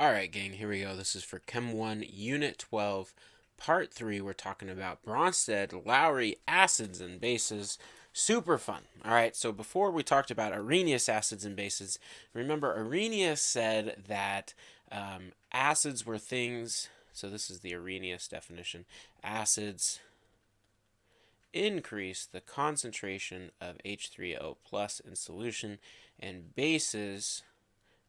Alright gang, here we go. This is for Chem 1, Unit 12, Part 3. We're talking about Bronsted-Lowry acids and bases. Super fun. Alright, so before we talked about Arrhenius acids and bases, remember Arrhenius said that acids were things, so this is the Arrhenius definition, acids increase the concentration of H3O plus in solution, and bases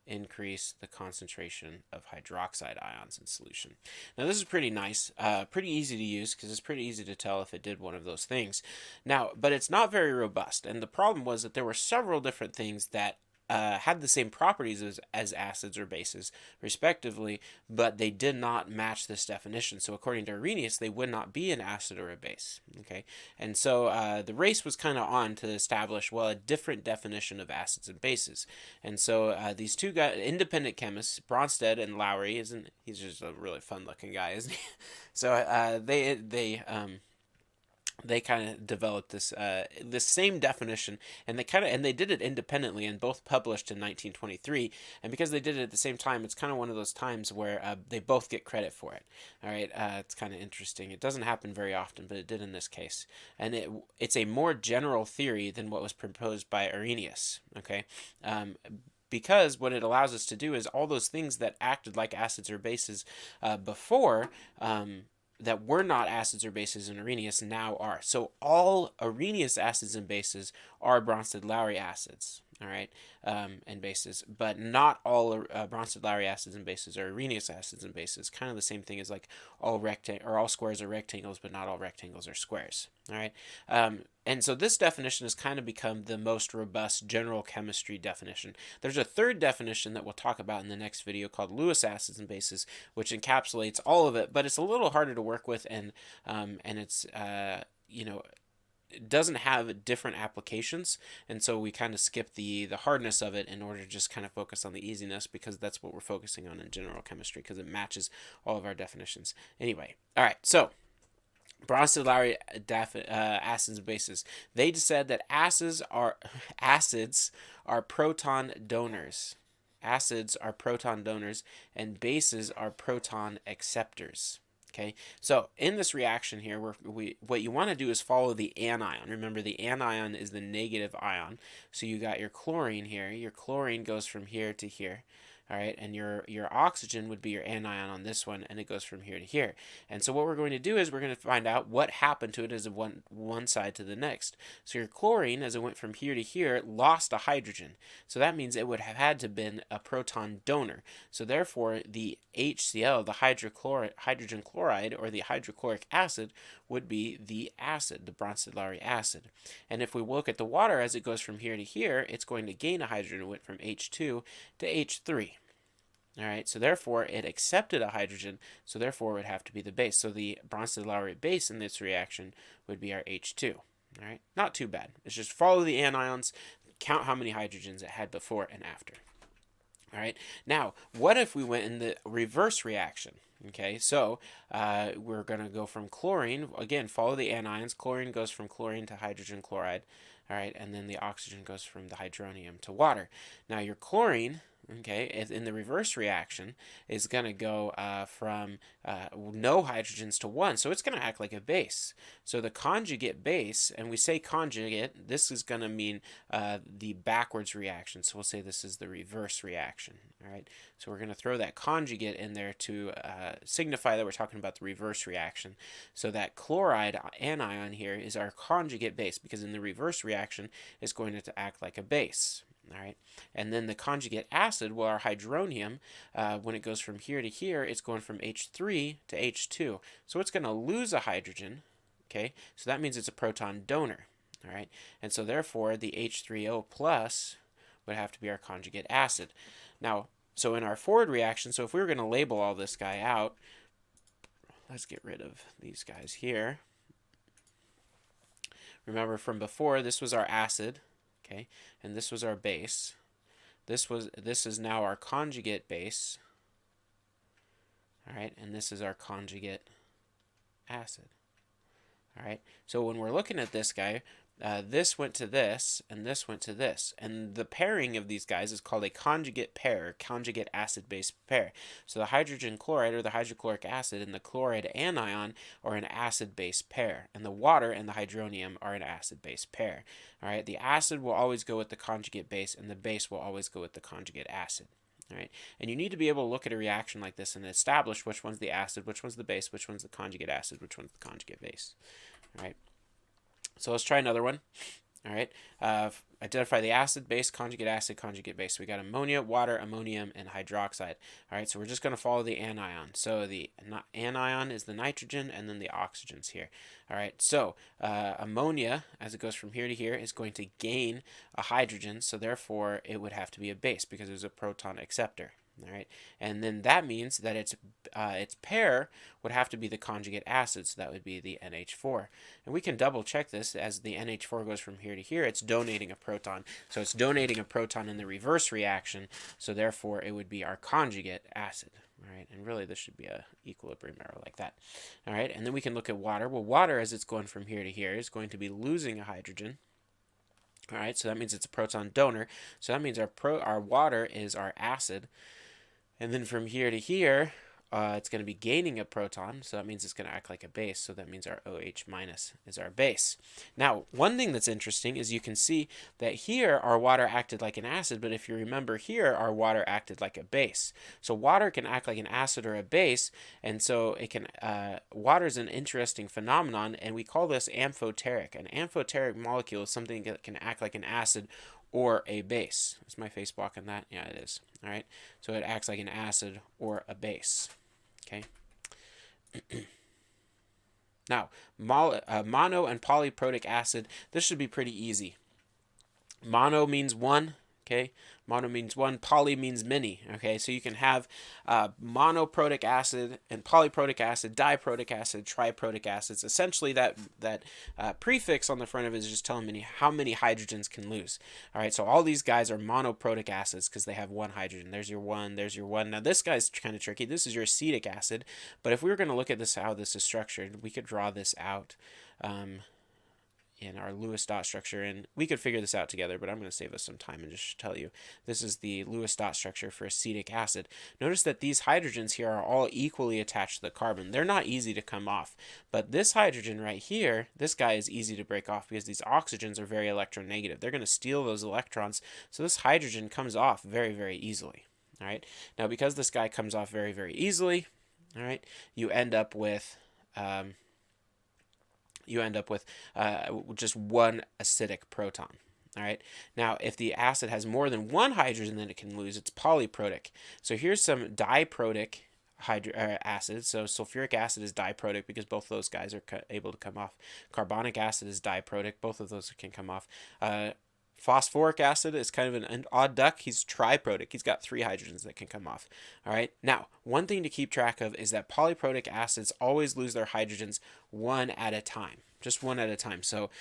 increase the concentration of hydroxide ions in solution. Now this is pretty nice, pretty easy to use because it's pretty easy to tell if it did one of those things. Now, but it's not very robust, and the problem was that there were several different things that had the same properties as acids or bases, respectively, but they did not match this definition. So according to Arrhenius, they would not be an acid or a base. Okay, and so the race was kind of on to establish, well, a different definition of acids and bases. And so these two guys, independent chemists, Bronsted and Lowry, he's just a really fun-looking guy, isn't he? So they kind of developed this same definition, and they did it independently, and both published in 1923. And because they did it at the same time, it's kind of one of those times where they both get credit for it. All right, it's kind of interesting. It doesn't happen very often, but it did in this case, and it's a more general theory than what was proposed by Arrhenius. Okay. Because what it allows us to do is all those things that acted like acids or bases before, that were not acids or bases in Arrhenius now are. So all Arrhenius acids and bases are Bronsted-Lowry acids, all right, and bases, but not all Bronsted-Lowry acids and bases are Arrhenius acids and bases. Kind of the same thing as like all squares are rectangles, but not all rectangles are squares. All right, and so this definition has kind of become the most robust general chemistry definition. There's a third definition that we'll talk about in the next video called Lewis acids and bases, which encapsulates all of it, but it's a little harder to work with, and it's it doesn't have different applications, and so we kind of skip the hardness of it in order to just kind of focus on the easiness, because that's what we're focusing on in general chemistry, because it matches all of our definitions. Anyway, all right, so Bronsted-Lowry acids and bases. They said that acids are proton donors. Acids are proton donors, and bases are proton acceptors. Okay, so in this reaction here, what you want to do is follow the anion. Remember, the anion is the negative ion. So you got your chlorine here. Your chlorine goes from here to here. All right, and your oxygen would be your anion on this one, and it goes from here to here. And so what we're going to do is we're going to find out what happened to it as one side to the next. So your chlorine, as it went from here to here, lost a hydrogen. So that means it would have had to have been a proton donor. So therefore, the HCl, the hydrogen chloride, or the hydrochloric acid, would be the acid, the Bronsted-Lowry acid. And if we look at the water as it goes from here to here, it's going to gain a hydrogen. It went from H2 to H3. All right, so therefore it accepted a hydrogen, so therefore it would have to be the base. So the Bronsted-Lowry base in this reaction would be our H2. All right, not too bad. It's just follow the anions, count how many hydrogens it had before and after. All right, now what if we went in the reverse reaction? Okay, so we're going to go from chlorine, again, follow the anions. Chlorine goes from chlorine to hydrogen chloride, all right, and then the oxygen goes from the hydronium to water. Now your chlorine, okay, in the reverse reaction, is going to go from no hydrogens to one, so it's going to act like a base. So the conjugate base, and we say conjugate, this is going to mean the backwards reaction, so we'll say this is the reverse reaction. All right, so we're going to throw that conjugate in there to signify that we're talking about the reverse reaction. So that chloride anion here is our conjugate base, because in the reverse reaction, it's going to act like a base. All right, and then the conjugate acid, well, our hydronium, when it goes from here to here, it's going from H3 to H2. So it's going to lose a hydrogen, okay? So that means it's a proton donor, all right? And so therefore, the H3O plus would have to be our conjugate acid. Now, so in our forward reaction, so if we were going to label all this guy out, let's get rid of these guys here. Remember from before, this was our acid. Okay, and this was our base. This is now our conjugate base. All right, and this is our conjugate acid. All right, so when we're looking at this guy, this went to this, and this went to this. And the pairing of these guys is called a conjugate pair, conjugate acid-base pair. So the hydrogen chloride, or the hydrochloric acid, and the chloride anion are an acid-base pair. And the water and the hydronium are an acid-base pair. All right, the acid will always go with the conjugate base, and the base will always go with the conjugate acid. All right, and you need to be able to look at a reaction like this and establish which one's the acid, which one's the base, which one's the conjugate acid, which one's the conjugate base. All right. So let's try another one. All right. Identify the acid, base, conjugate base. We got ammonia, water, ammonium, and hydroxide. All right. So we're just going to follow the anion. So the anion is the nitrogen, and then the oxygen's here. All right. So ammonia, as it goes from here to here, is going to gain a hydrogen. So therefore, it would have to be a base because there's a proton acceptor. All right, and then that means that its pair would have to be the conjugate acid, so that would be the NH4. And we can double check this. As the NH4 goes from here to here, it's donating a proton. So it's donating a proton in the reverse reaction, so therefore it would be our conjugate acid. All right, and really this should be a equilibrium arrow like that. All right, and then we can look at water. Well, water, as it's going from here to here, is going to be losing a hydrogen. All right, so that means it's a proton donor. So that means our water is our acid. And then from here to here, it's going to be gaining a proton, so that means it's going to act like a base, so that means our OH minus is our base. Now, one thing that's interesting is you can see that here our water acted like an acid, but if you remember here, our water acted like a base. So water can act like an acid or a base, and so it can. Water is an interesting phenomenon, and we call this amphoteric. An amphoteric molecule is something that can act like an acid or a base. Is my face blocking that? Yeah, it is. All right. So it acts like an acid or a base. Okay. Now, mono and polyprotic acid, this should be pretty easy. Mono means one. Okay, mono means one, poly means many. Okay, so you can have monoprotic acid and polyprotic acid, diprotic acid, triprotic acids. Essentially, that prefix on the front of it is just telling me how many hydrogens can lose. All right, so all these guys are monoprotic acids because they have one hydrogen. There's your one, there's your one. Now this guy's kind of tricky. This is your acetic acid, but if we were going to look at this, how this is structured, we could draw this out. In our Lewis dot structure, and we could figure this out together, but I'm going to save us some time and just tell you this is the Lewis dot structure for acetic acid. Notice that these hydrogens here are all equally attached to the carbon. They're not easy to come off, but this hydrogen right here, this guy is easy to break off because these oxygens are very electronegative. They're going to steal those electrons, so this hydrogen comes off very, very easily. All right, now because this guy comes off very, very easily, all right, you end up with just one acidic proton. All right. Now, if the acid has more than one hydrogen that it can lose, it's polyprotic. So here's some diprotic acids. So sulfuric acid is diprotic because both of those guys are able to come off. Carbonic acid is diprotic. Both of those can come off. Phosphoric acid is kind of an odd duck. He's triprotic. He's got 3 hydrogens that can come off. All right. Now, one thing to keep track of is that polyprotic acids always lose their hydrogens one at a time, just one at a time. So,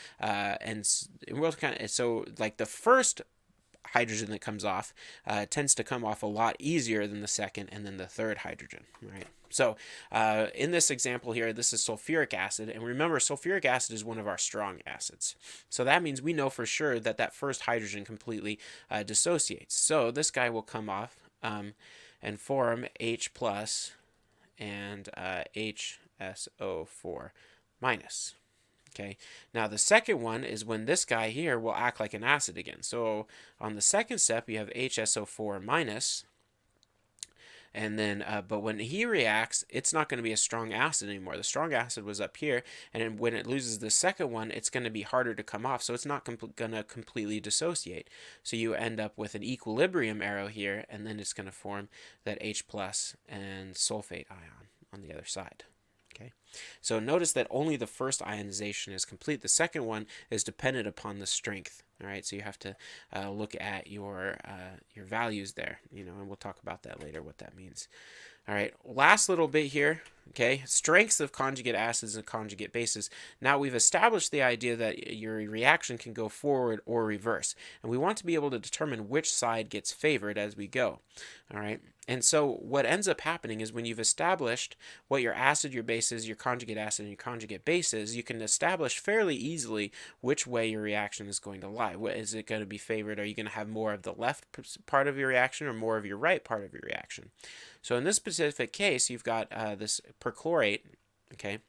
so like the first hydrogen that comes off tends to come off a lot easier than the second and then the third hydrogen. Right. So in this example here, this is sulfuric acid. And remember, sulfuric acid is one of our strong acids. So that means we know for sure that that first hydrogen completely dissociates. So this guy will come off and form H plus and HSO4 minus. Okay, now the second one is when this guy here will act like an acid again. So on the second step, you have HSO4 minus. And then, but when he reacts, it's not going to be a strong acid anymore. The strong acid was up here, and when it loses the second one, it's going to be harder to come off, so it's not going to completely dissociate. So you end up with an equilibrium arrow here, and then it's going to form that H plus and sulfate ion on the other side. Okay, so notice that only the first ionization is complete. The second one is dependent upon the strength. All right, so you have to look at your values there, and we'll talk about that later, what that means. All right, last little bit here. Okay, strengths of conjugate acids and conjugate bases. Now we've established the idea that your reaction can go forward or reverse, and we want to be able to determine which side gets favored as we go. All right, and so what ends up happening is when you've established what your acid, your base is, your conjugate acid, and your conjugate base is, you can establish fairly easily which way your reaction is going to lie. What is it going to be favored? Are you going to have more of the left part of your reaction or more of your right part of your reaction? So in this specific case, you've got this perchlorate, okay,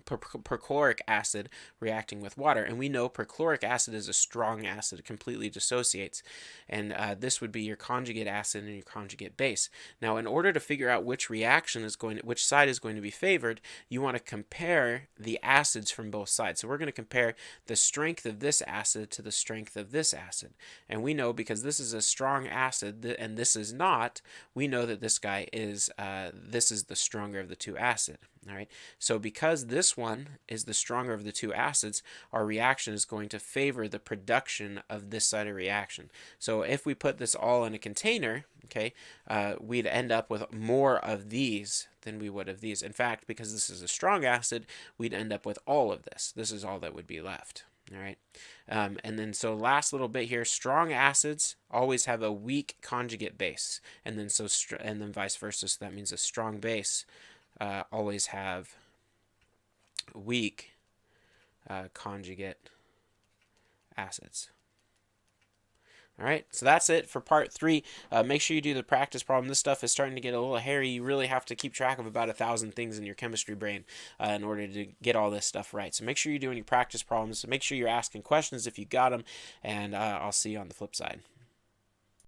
perchloric acid reacting with water, and we know perchloric acid is a strong acid. It completely dissociates, and this would be your conjugate acid and your conjugate base. Now, in order to figure out which which side is going to be favored, you want to compare the acids from both sides. So we're going to compare the strength of this acid to the strength of this acid, and we know because this is a strong acid and this is not, we know that this guy is this is the stronger of the two acid. All right, so because this one is the stronger of the two acids, our reaction is going to favor the production of this side of reaction. So if we put this all in a container, okay, we'd end up with more of these than we would of these. In fact, because this is a strong acid, we'd end up with all of this. This is all that would be left. All right, and then so last little bit here, strong acids always have a weak conjugate base, and then vice versa. So that means a strong base always have weak conjugate acids. All right, so that's it for part 3. Make sure you do the practice problem. This stuff is starting to get a little hairy. You really have to keep track of about 1,000 things in your chemistry brain in order to get all this stuff right. So make sure you're doing your practice problems. So make sure you're asking questions if you got them, and I'll see you on the flip side.